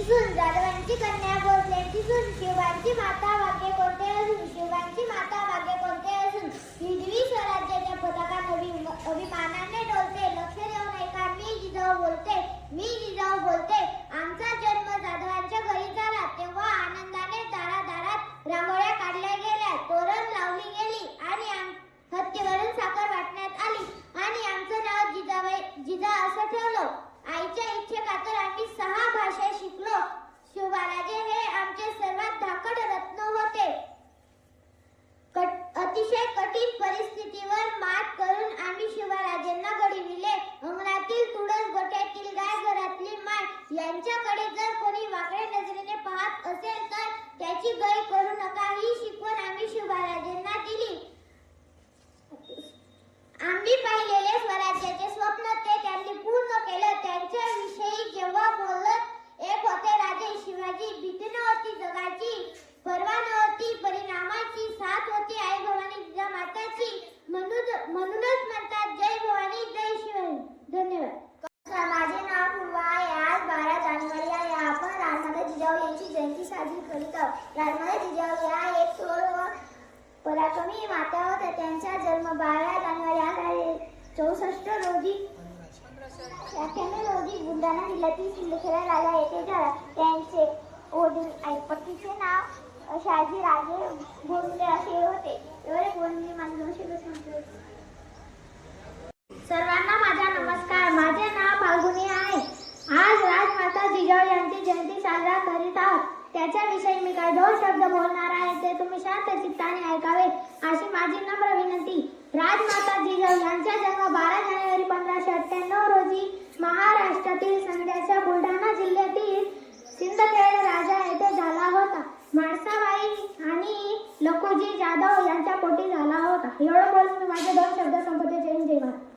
सून जाधवांची कन्या भोसल्यांची सून शिवबांची माता भाग्य कोणते असून शिवबांची माता भाग्य कोणते असून हिरवी स्वराज्याच्या पताका अभिमानाने डोलते. लक्ष देऊन ऐका मी जिजाऊ बोलते. आमचा जन्म जाधवांच्या घरी झाला तेव्हा आनंदाने दारादारात रांगोळ्या काढल्या गेल्या, तोरण लावली गेली आणि हत्तीवरून साखर वाटण्यात आली आणि आमचं नाव जिजा असं ठेवलं. आईच्या इच्छेखातर आम्ही 6 भाषा शिकलो. शिवबाराजे हे आमचे सर्वात धाकट रत्न होते. अतिशय कठीण परिस्थितीवर मात करून आम्ही शिवराजांना घडविले. अंगणातील तुळस, गोठ्यातील गाय, घरातली माय यांच्याकडे जर कोणी वाकड्या नजरेने पाहत असेल तर त्याची गय करू नका ही शिकवण आम्ही शिवराजांना दिली. आम्ही पाहिलेले स्वराज्याचे स्वप्न ते त्यांनी पूर्ण केलं. त्यांच्याविषयी जेव्हा बोलत एक होते राजे शिवाजी, भीती नव्हती जगाची, परवा नव्हती परिणामाची, साथ होती आई भवानी जिजामाताची. म्हणूनच म्हणतात जय भवानी जय शिवाजी. धन्यवाद. माझे नाव पूर्वा आहे. आज 12 जानेवारी आहे. आपण राजमाता जिजाऊ यांची जयंती साजरी करीत आहोत. राजमाता जिजाऊ या एक थोर व पराक्रमी माता होत्या. त्यांचा जन्म 12 जानेवारी 1864 रोजी 98 रोजी बुलढाणा जिल्ह्यातील सिंदखेडा राजा येथे झाला. त्यांचे वडील पतीचे नाव शहाजी राजे भोसले असे होते. एवढे बोलणे माझे 2 शब्द सांगतो. सर्वांना माझा नमस्कार. माझे नाव फाल्गुनी आहे. आज राजमाता जिजाऊ यांची जयंती साजरा करीत आहोत. त्याच्याविषयी मी काही 2 शब्द बोलणार आहे, ते तुम्ही शांत चित्ताने ऐकावे अशी माझी नम्र विनंती. राजमाता जिजाऊ यांचा जन्म 12 जानेवारी 1598 रोजी महाराष्ट्रातील सध्याच्या बुलढाणा जिल्ह्यातील सिंदखेड राजा येथे झाला होता. म्हाळसाबाई आणि लखुजी जाधव यांच्या पोटी झाला होता. एवढं